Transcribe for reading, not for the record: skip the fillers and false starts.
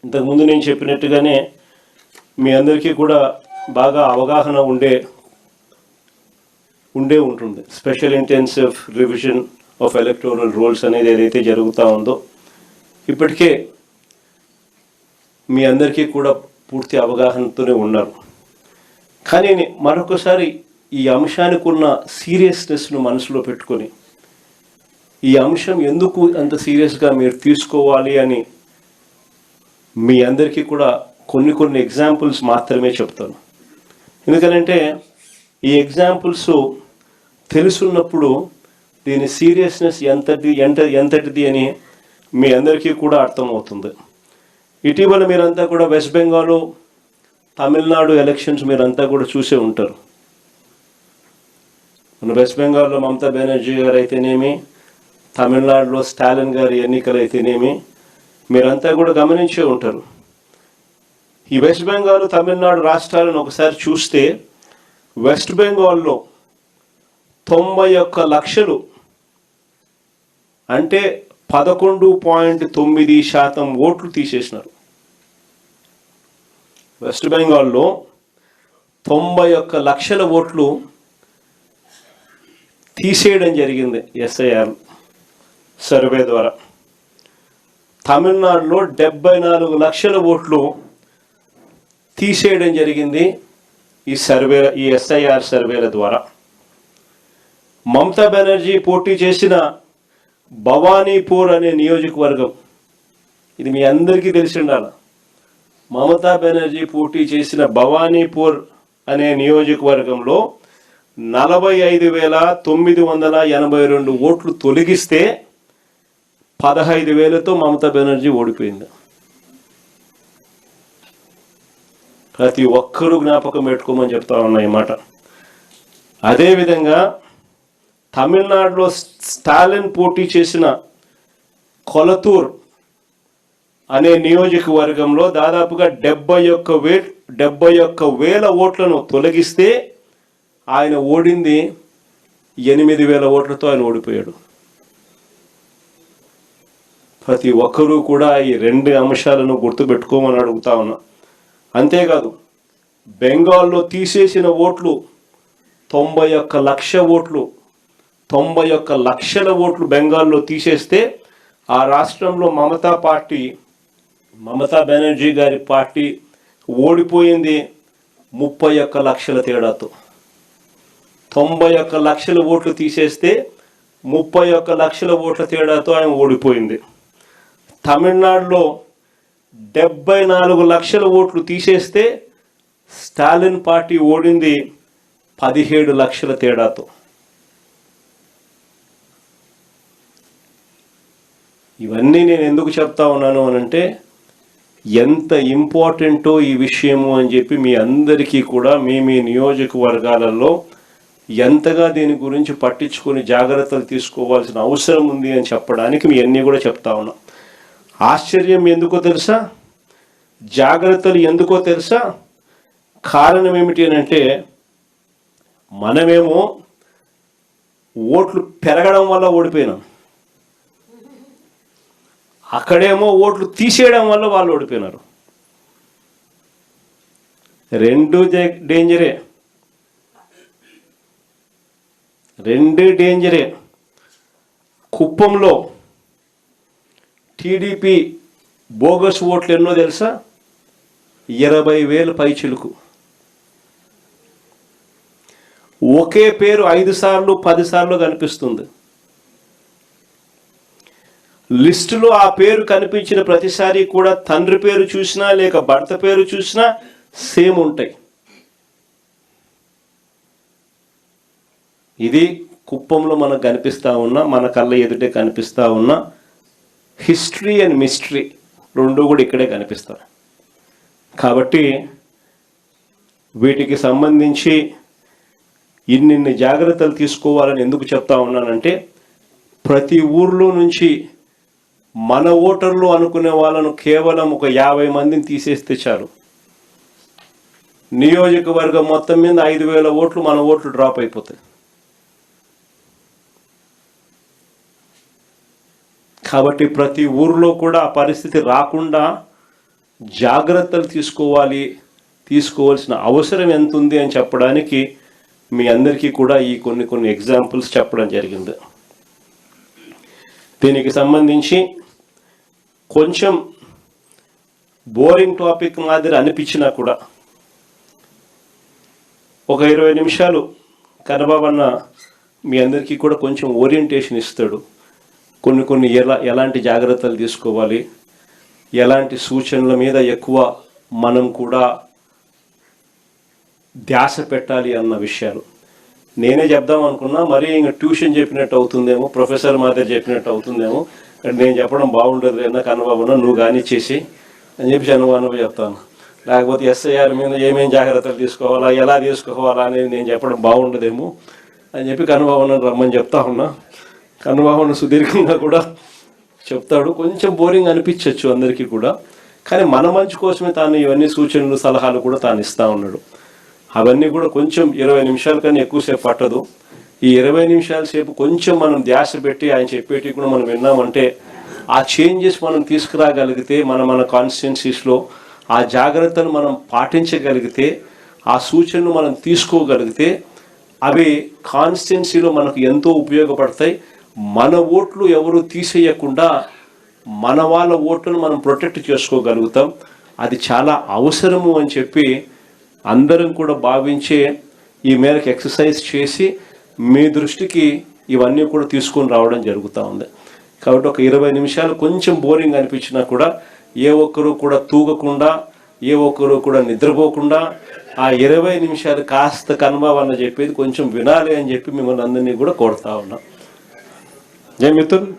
ఇంతకుముందు నేను చెప్పినట్టుగానే మీ అందరికీ కూడా బాగా అవగాహన ఉంటుంది. Special intensive revision of electoral rolls అనేది ఏదైతే జరుగుతూ ఉందో ఇప్పటికే మీ అందరికీ కూడా పూర్తి అవగాహనతోనే ఉన్నారు. కానీ మరొకసారి ఈ అంశానికి ఉన్న సీరియస్నెస్ను మనసులో పెట్టుకొని ఈ అంశం ఎందుకు అంత సీరియస్గా మీరు తీసుకోవాలి అని మీ అందరికీ కూడా కొన్ని ఎగ్జాంపుల్స్ మాత్రమే చెప్తాను. ఎందుకంటే ఈ ఎగ్జాంపుల్స్ తెలుసున్నప్పుడు దీని సీరియస్నెస్ ఎంతటిది అని మీ అందరికీ కూడా అర్థమవుతుంది. ఇటీవల మీరంతా కూడా వెస్ట్ బెంగాల్, తమిళనాడు ఎలక్షన్స్ మీరంతా కూడా చూసే ఉంటారు. మన వెస్ట్ బెంగాల్లో మమతా బెనర్జీ గారు అయితేనేమి, తమిళనాడులో స్టాలిన్ గారి ఎన్నికలు అయితేనేమి మీరంతా కూడా గమనించే ఉంటారు. ఈ వెస్ట్ బెంగాల్, తమిళనాడు రాష్ట్రాలను ఒకసారి చూస్తే వెస్ట్ బెంగాల్లో 91 లక్షలు అంటే 11.9% ఓట్లు తీసేసినారు. వెస్ట్ బెంగాల్లో 91 లక్షల ఓట్లు తీసేయడం జరిగింది ఎస్ఐఆర్ సర్వే ద్వారా. తమిళనాడులో 74 లక్షల ఓట్లు తీసేయడం జరిగింది ఈ ఎస్ఐఆర్ సర్వేల ద్వారా. మమతా బెనర్జీ పోటీ చేసిన భవానీపూర్ అనే నియోజకవర్గం, ఇది మీ అందరికీ తెలిసి ఉండాలి. మమతా బెనర్జీ పోటీ చేసిన భవానీపూర్ అనే నియోజకవర్గంలో 45,982 ఓట్లు తొలగిస్తే 15,000తో మమతా బెనర్జీ ఓడిపోయింది. ప్రతి ఒక్కరూ జ్ఞాపకం పెట్టుకోమని చెప్తా ఉన్నా ఈ మాట. అదేవిధంగా తమిళనాడులో స్టాలిన్ పోటీ చేసిన కొలతూర్ అనే నియోజకవర్గంలో దాదాపుగా 71,000 ఓట్లను తొలగిస్తే ఆయన ఓడింది 8,000 ఓట్లతో ఆయన ఓడిపోయాడు. ప్రతి ఒక్కరూ కూడా ఈ 2 అంశాలను గుర్తుపెట్టుకోమని అడుగుతా ఉన్నా. అంతేకాదు బెంగాల్లో తీసేసిన ఓట్లు 91 లక్షల ఓట్లు బెంగాల్లో తీసేస్తే ఆ రాష్ట్రంలో మమతా బెనర్జీ గారి పార్టీ ఓడిపోయింది 31 లక్షల తేడాతో. 91 లక్షల ఓట్లు తీసేస్తే 31 లక్షల ఓట్ల తేడాతో ఆయన ఓడిపోయింది. తమిళనాడులో 74 లక్షల ఓట్లు తీసేస్తే స్టాలిన్ పార్టీ ఓడింది 17 లక్షల తేడాతో. ఇవన్నీ నేను ఎందుకు చెప్తా ఉన్నాను అనంటే ఎంత ఇంపార్టెంటో ఈ విషయము అని చెప్పి మీ అందరికీ కూడా మీ నియోజకవర్గాలలో ఎంతగా దీని గురించి పట్టించుకొని జాగ్రత్తలు తీసుకోవాల్సిన అవసరం ఉంది అని చెప్పడానికి మీ అన్నీ కూడా చెప్తా ఉన్నా. ఆశ్చర్యం ఎందుకో తెలుసా, జాగ్రత్తలు ఎందుకో తెలుసా? కారణం ఏమిటి అని అంటే మనమేమో ఓట్లు పెరగడం వల్ల ఓడిపోయినాం, అక్కడేమో ఓట్లు తీసేయడం వల్ల వాళ్ళు ఓడిపోయినారు. 2 డేంజరే. కుప్పంలో టీడీపీ బోగస్ ఓట్లు ఎన్నో తెలుసా? 20,000 పైచిలుకు. ఒకే పేరు 5 సార్లు 10 సార్లు కనిపిస్తుంది. లిస్టులో ఆ పేరు కనిపించిన ప్రతిసారి కూడా తండ్రి పేరు చూసినా లేక భర్త పేరు చూసినా సేమ్ ఉంటాయి. ఇది కుప్పంలో మనకు కనిపిస్తూ ఉన్న, మన కళ్ళ ఎదుటే కనిపిస్తూ ఉన్న హిస్టరీ అండ్ మిస్టరీ 2 కూడా ఇక్కడే కనిపిస్తాయి. కాబట్టి వీటికి సంబంధించి ఇన్ని జాగ్రత్తలు తీసుకోవాలని ఎందుకు చెప్తా ఉన్నానంటే ప్రతి ఊర్లో నుంచి మన ఓటర్లు అనుకునే వాళ్ళను కేవలం ఒక 50 మందిని తీసేస్తే చాలు, నియోజకవర్గం మొత్తం మీద 5,000 ఓట్లు మన ఓట్లు డ్రాప్ అయిపోతాయి. కాబట్టి ప్రతి ఊర్లో కూడా ఆ పరిస్థితి రాకుండా జాగ్రత్తలు తీసుకోవాల్సిన అవసరం ఎంత ఉంది అని చెప్పడానికి మీ అందరికీ కూడా ఈ కొన్ని ఎగ్జాంపుల్స్ చెప్పడం జరిగింది. దీనికి సంబంధించి కొంచెం బోరింగ్ టాపిక్ మాదిరి అనిపించినా కూడా ఒక 20 నిమిషాలు కన్నబాబన్న మీ అందరికీ కూడా కొంచెం ఓరియంటేషన్ ఇస్తాడు. కొన్ని ఎలాంటి జాగ్రత్తలు తీసుకోవాలి, ఎలాంటి సూచనల మీద ఎక్కువ మనం కూడా ధ్యాస పెట్టాలి అన్న విషయాలు నేనే చెప్దాం అనుకున్నా. మరీ ఇంకా ట్యూషన్ చెప్పినట్టు అవుతుందేమో, ప్రొఫెసర్ మాదిరి చెప్పినట్టు అవుతుందేమో, నేను చెప్పడం బాగుండదు అన్న కన్నబాబన్న నువ్వు కానిచ్చేసి అని చెప్పి అనుమానం చెప్తాను. లేకపోతే ఎస్ఐఆర్ మీద ఏమేమి జాగ్రత్తలు తీసుకోవాలా, ఎలా తీసుకోవాలా అనేది నేను చెప్పడం బాగుండదేమో అని చెప్పి కన్నబాబన్న రమ్మని చెప్తా ఉన్నా. కన్నబాబన్న సుదీర్ఘంగా కూడా చెప్తాడు. కొంచెం బోరింగ్ అనిపించవచ్చు అందరికీ కూడా, కానీ మన మంచి కోసమే తాను ఇవన్నీ సూచనలు సలహాలు కూడా తాను ఇస్తూ ఉన్నాడు. అవన్నీ కూడా కొంచెం 20 నిమిషాల కన్నా ఎక్కువసేపు పట్టదు. ఈ 20 నిమిషాల సేపు కొంచెం మనం ధ్యాస పెట్టి ఆయన చెప్పేటి కూడా మనం విన్నామంటే ఆ చేంజెస్ మనం తీసుకురాగలిగితే, మన కాన్స్టిట్యున్సీస్లో ఆ జాగ్రత్తలు మనం పాటించగలిగితే, ఆ సూచనలు మనం తీసుకోగలిగితే అవి కాన్స్టిట్యున్సీలో మనకు ఎంతో ఉపయోగపడతాయి. మన ఓట్లు ఎవరు తీసేయకుండా మన వాళ్ళ ఓట్లను మనం ప్రొటెక్ట్ చేసుకోగలుగుతాం. అది చాలా అవసరము అని చెప్పి అందరం కూడా భావించే ఈ మేరకు ఎక్సర్సైజ్ చేసి మీ దృష్టికి ఇవన్నీ కూడా తీసుకొని రావడం జరుగుతూ ఉంది. కాబట్టి ఒక 20 నిమిషాలు కొంచెం బోరింగ్ అనిపించినా కూడా ఏ ఒక్కరూ కూడా తూగకుండా, ఏ ఒక్కరూ కూడా నిద్రపోకుండా ఆ 20 నిమిషాలు కాస్త కన్నబాబన్న చెప్పేది కొంచెం వినాలి అని చెప్పి మిమ్మల్ని అందరినీ కూడా కోరుతా ఉన్నాం. జై మిత్రులు